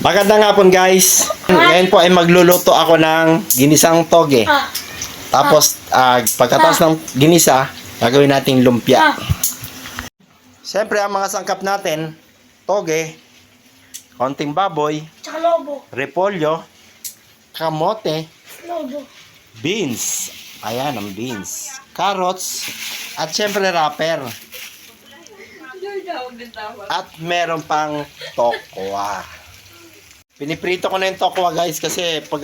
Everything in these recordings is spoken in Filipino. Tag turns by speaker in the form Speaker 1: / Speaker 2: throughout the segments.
Speaker 1: Magandang hapon guys. Ngayon po ay magluluto ako ng ginisang toge. Tapos pagkatapos ng ginisa, gagawin nating lumpia. Siyempre ang mga sangkap natin, toge, konting baboy,
Speaker 2: Tsaka lobo.
Speaker 1: repolyo, kamote,
Speaker 2: Lobo.
Speaker 1: beans. Ayan ang beans. Carrots, at siyempre wrapper. At meron pang tokwa. Piniprito ko na yung tokwa guys kasi pag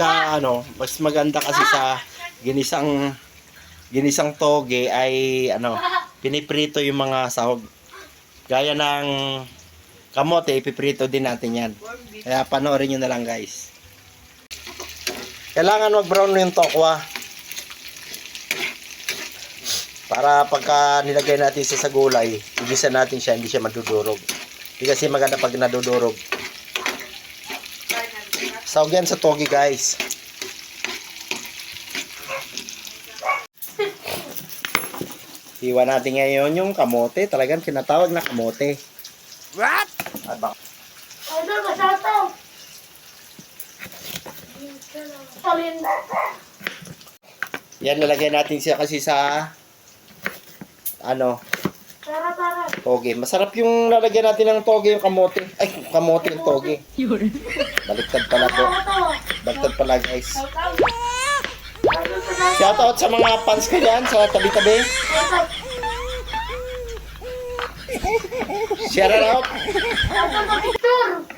Speaker 1: mas maganda kasi sa ginisang toge ay piniprito yung mga sahog. Gaya ng kamote, ipiprito din natin yan. Kaya panoorin nyo na lang guys. Kailangan mag-brown yung tokwa. Para pagka nilagay natin sa gulay, igisa natin siya, hindi siya madudurog. Hindi kasi maganda pag nadudurog. Sahog yan sa toge guys. Iwan natin ngayon yung kamote. Talagang tinatawag na kamote. What?
Speaker 2: Idol, masato. Talin.
Speaker 1: Yan, lalagay natin siya kasi sa
Speaker 2: Tara.
Speaker 1: toge. Masarap yung lalagyan natin ng toge yung kamote. Ay, kamote yung toge. Baliktad pala po. Baliktad pala guys. Shoutout sa mga fans ko dyan sa tabi-tabi. Shout out.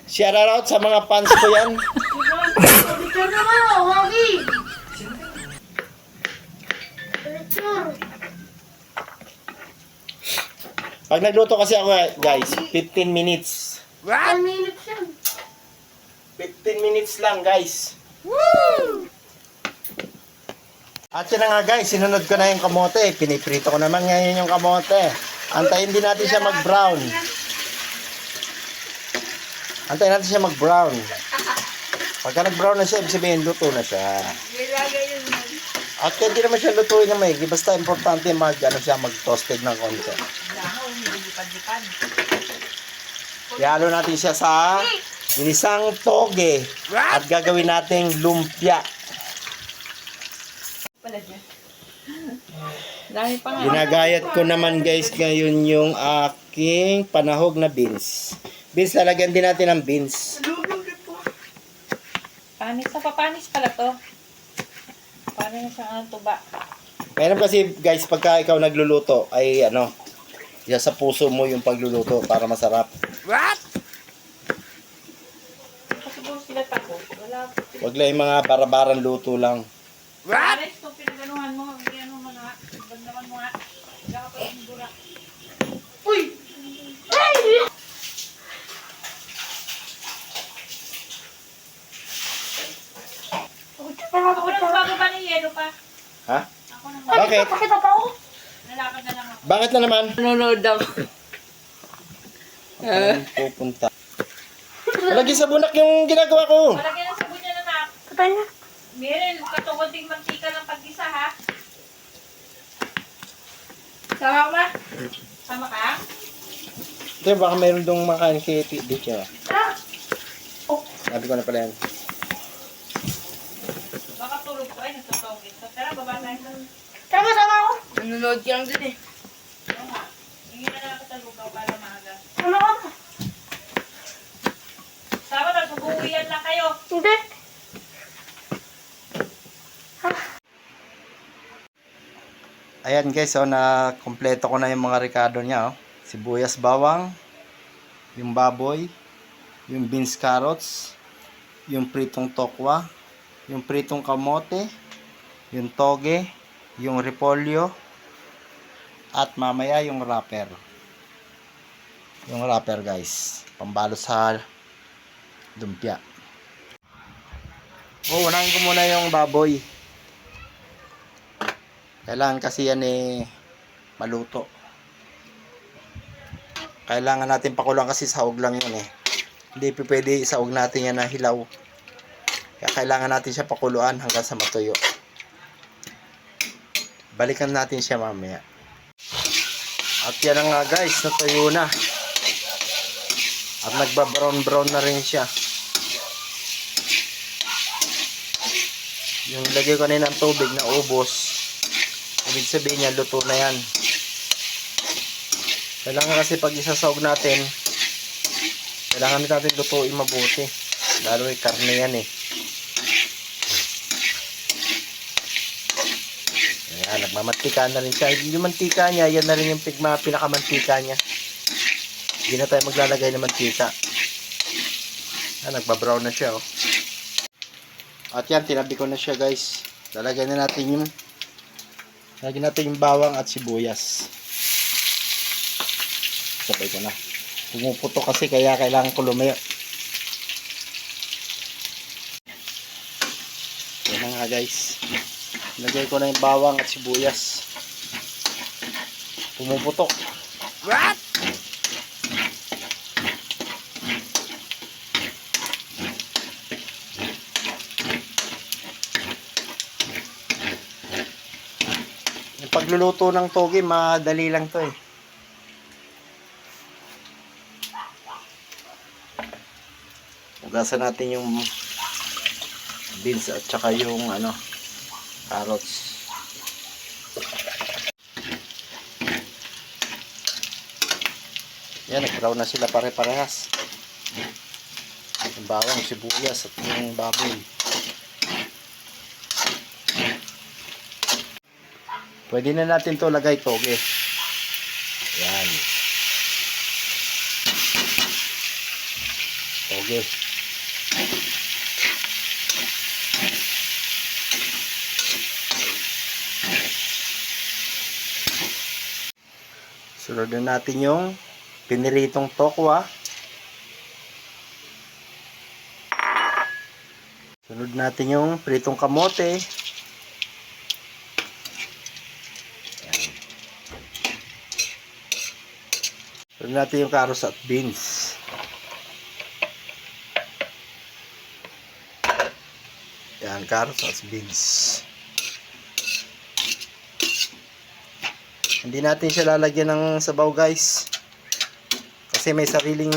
Speaker 1: Shout out sa mga fans ko yan.
Speaker 2: Picture naman, Wagi. Picture.
Speaker 1: Pag nagluto kasi ako guys, 15 minutes.
Speaker 2: 10 minutes yan.
Speaker 1: 15 minutes lang guys. Woo! At yun na nga guys, sinunod ko na yung kamote. Piniprito ko naman ngayon yung kamote. Antayin din natin siya mag-brown. Antayin natin siya mag-brown. Pagka nag-brown na siya, ibig sabihin luto na siya. At hindi naman siya lutuin na maigi. Basta importante mag-toasted ng konti. Ihalo natin siya sa ginisang toge. At gagawin nating lumpia. Ginagayat ko naman guys ngayon yung aking panahog na beans. Beans, lalagyan din natin ng beans.
Speaker 3: Panis na papanis pala to. Paano na siyang tuba?
Speaker 1: Meron kasi guys, pagka ikaw nagluluto ay sa puso mo yung pagluluto para masarap.
Speaker 3: Kasi siguro sila tako. Wala.
Speaker 1: Wag lang yung mga barabarang luto lang.
Speaker 3: Pares to pinaganuhan mo. Ano mo na. Bag naman mo nga. Kaya pa yung dura.
Speaker 2: Uy! Ay!
Speaker 3: Ako na bababa ni Yelo pa.
Speaker 1: Ha?
Speaker 3: Ako na
Speaker 1: Bakit?
Speaker 2: Pakita pa ako.
Speaker 3: nalakad na lang ako.
Speaker 1: Bakit na naman?
Speaker 3: Nanonood daw.
Speaker 1: Pupunta. Lagi sa bunak yung ginagawa ko.
Speaker 3: Malagyan ng sabon niya na na.
Speaker 2: Patay na.
Speaker 3: Miren, katungoding mantika ng pag-isa ha. Sama ka ba? Sama ka?
Speaker 1: Ito, baka mayroon dong makain kay dito.
Speaker 2: Tara.
Speaker 1: Sabi ko na pala yan.
Speaker 3: Baka tulog ko ay natutogin. So, tara, baba tayo.
Speaker 2: Tara, masama ako.
Speaker 4: Nanonood ka lang din eh.
Speaker 3: Oo nga. Hindi na nakatalugaw para maaga.
Speaker 2: Ano ka na?
Speaker 3: Sama na, subuhuyan lang kayo.
Speaker 2: Hindi.
Speaker 1: Ayan guys, na kompleto ko na yung mga rekado niya. Sibuyas, bawang, yung baboy, yung beans, carrots, yung pritong tokwa, yung pritong kamote, yung toge, yung repolyo, at mamaya yung wrapper. Yung wrapper guys, pambalo sa lumpia. Unahin ko muna yung baboy. Kailangan kasi yan maluto. Kailangan natin pakulang kasi sahog lang yun Hindi pwede sahog natin yan na hilaw. Kaya kailangan natin siya pakuluan hanggang sa matuyo. Balikan natin siya mamaya. At yan na nga guys, natuyo na. At nagba-brown-brown na rin siya. Yung lagay ko na ng tubig na ubos, ibig sabihin niya, luto na yan. Kailangan kasi pag isasawag natin, kailangan natin lutuin mabuti. Lalo yung karne yan eh. Ayan, nagmamantika na rin siya. Yung mantika niya, yan na rin yung pinakamantika niya. Hindi na tayo maglalagay ng mantika. Nagbabrown na siya oh. At yan, tinabi ko na siya guys. Lalagyan natin yung bawang at sibuyas. Sabay ko na. Pumuputo kasi kaya kailangan ko lumayo. Yan na nga guys. Lagay ko na yung bawang at sibuyas. Pumuputok. What? Yung pagluluto ng toge, madali lang to eh. Ugasan natin yung beans at saka yung carrots. Yan, nag-brown na sila pare-parehas. Yung bawang, sibuyas at yung baboy. Pwede na natin to lagay toge. Yan. Toge. Sunod na natin yung piniritong tokwa. Sunod natin yung pritong kamote. Ayan. Sunod natin yung carrots at beans. Ayan, carrots at beans. Hindi natin siya lalagyan ng sabaw guys. Kasi may sariling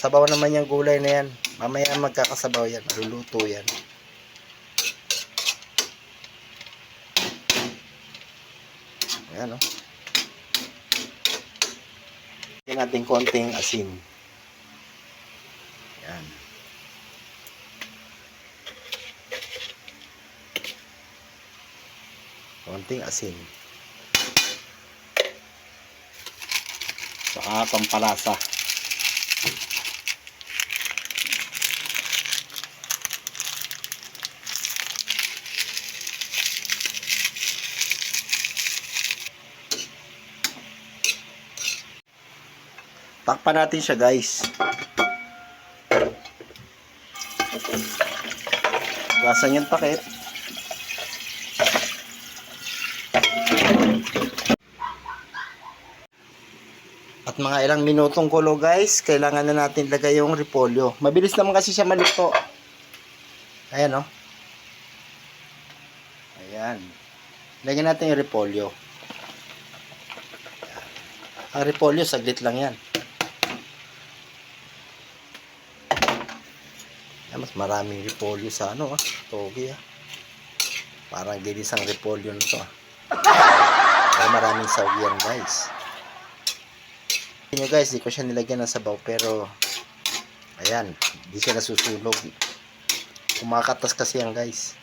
Speaker 1: sabaw naman yung gulay na yan. Mamaya magkakasabaw yan. Maluluto yan. Ayan o. Lagyan natin konting asin. Ayan. Konting asin. Saka pampalasa. Takpan natin siya guys. Gasan yung takip. At mga ilang minutong kulo guys, kailangan na natin lagay yung repolyo. Mabilis naman kasi siya maluto. Ayan o. Ayan. Lagyan natin yung repolyo. Ang repolyo, saglit lang yan. Ayan, mas maraming repolyo sa toge Parang ginisang repolyo nito Ay, maraming saw yan guys. Nyo guys, di ko siya nilagyan ng sabaw pero ayan, di siya nasusunog. Kumakatas kasi yan guys.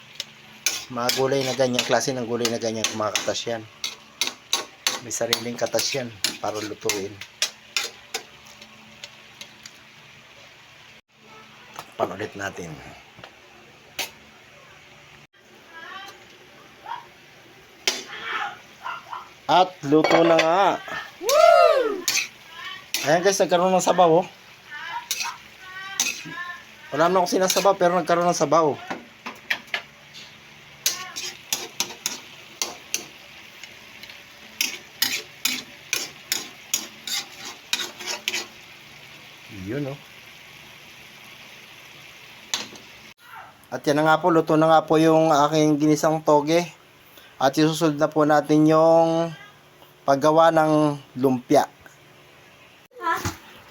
Speaker 1: Mga gulay na ganyan, klase ng gulay na ganyan, kumakatas yan. May sariling katas yan para lutuin. Takpan ulit natin. At luto na nga. Ayan guys, nagkaroon ng sabaw Wala naman akong sinasabaw pero nagkaroon ng sabaw. Yun At yan na nga po, luto na nga po yung aking ginisang toge. At isusunod na po natin yung paggawa ng lumpia.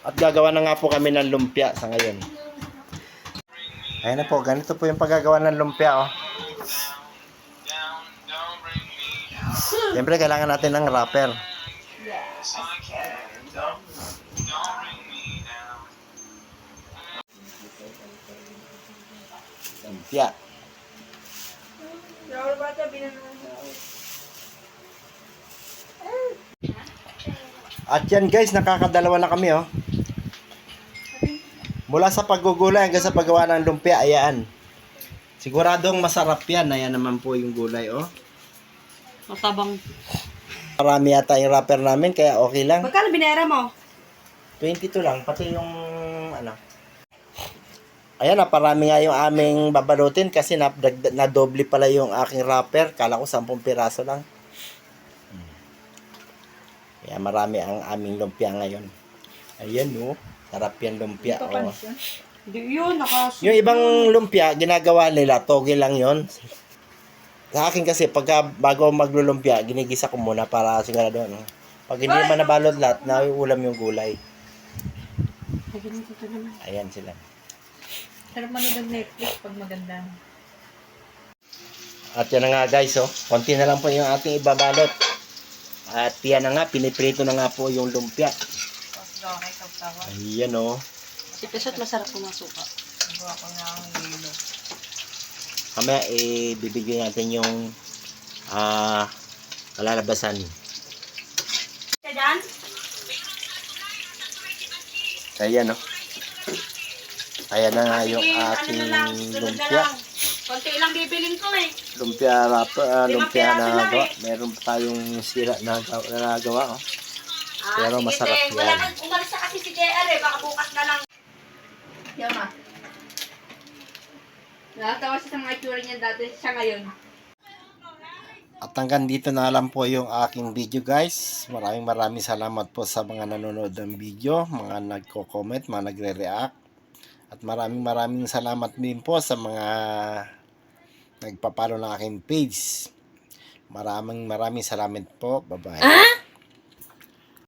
Speaker 1: At gagawa na nga po kami ng lumpia sa ngayon. Ayun na po, ganito po yung paggagawa ng lumpia Siyempre, kailangan natin ng wrapper. Lumpia.
Speaker 3: Rawal bata, binanuan mo.
Speaker 1: At yan guys, nakakadalawa na kami oh. Mula sa paggugulay hanggang sa paggawa ng lumpia, ayan. Siguradong masarap yan. Ayan naman po yung gulay oh.
Speaker 3: Matabang.
Speaker 1: Marami yata yung wrapper namin, kaya okay lang.
Speaker 3: Magkano binera mo?
Speaker 1: 22 lang, pati yung ano. Ayan, naparami nga yung aming babalutin kasi na doble pala yung aking wrapper. Kala ko 10 piraso lang. Kaya marami ang aming lumpia ngayon. Ayan oh, sarap yan lumpia. Oh.
Speaker 3: Hindi yun,
Speaker 1: Yung ibang lumpia, ginagawa nila, toge lang yon. Sa akin kasi, bago maglulumpia, ginigisa ko muna para sigurado. No? Pag hindi naman nabalot lahat, nauulam yung gulay. Ayan sila.
Speaker 3: Sarap manood ng Netflix pag maganda.
Speaker 1: At yan na nga guys, oh. Konti na lang po yung ating ibabalot. At yan na nga, piniprito na nga po yung lumpia. Ayan oh.
Speaker 3: Si Pesot masarap kumasuka.
Speaker 1: Kamaya, bibigyan natin yung kalalabasan.
Speaker 2: Diyan?
Speaker 1: Ayan oh. Ayan na nga yung ating lumpia.
Speaker 2: Konti lang bibiling ko eh.
Speaker 1: Lumpia wrapper, lumpia
Speaker 2: piraso
Speaker 1: na
Speaker 2: lang
Speaker 1: gawa.
Speaker 2: eh.
Speaker 1: Meron pa tayong sira na nagawa oh. Pero
Speaker 2: sige,
Speaker 1: masarap
Speaker 2: te. Wala
Speaker 1: yan.
Speaker 2: na, umalis na kasi si JR eh. Baka bukas na lang.
Speaker 3: Yan ma. Nakatawa siya sa mga itsura niya dati, siya ngayon.
Speaker 1: At hanggang dito na lang po yung aking video guys. Maraming salamat po sa mga nanonood ng video, mga nagko-comment, mga nagre-react. At maraming salamat din po sa mga nagpapalo ng aking page. Maraming salamat po. Bye-bye.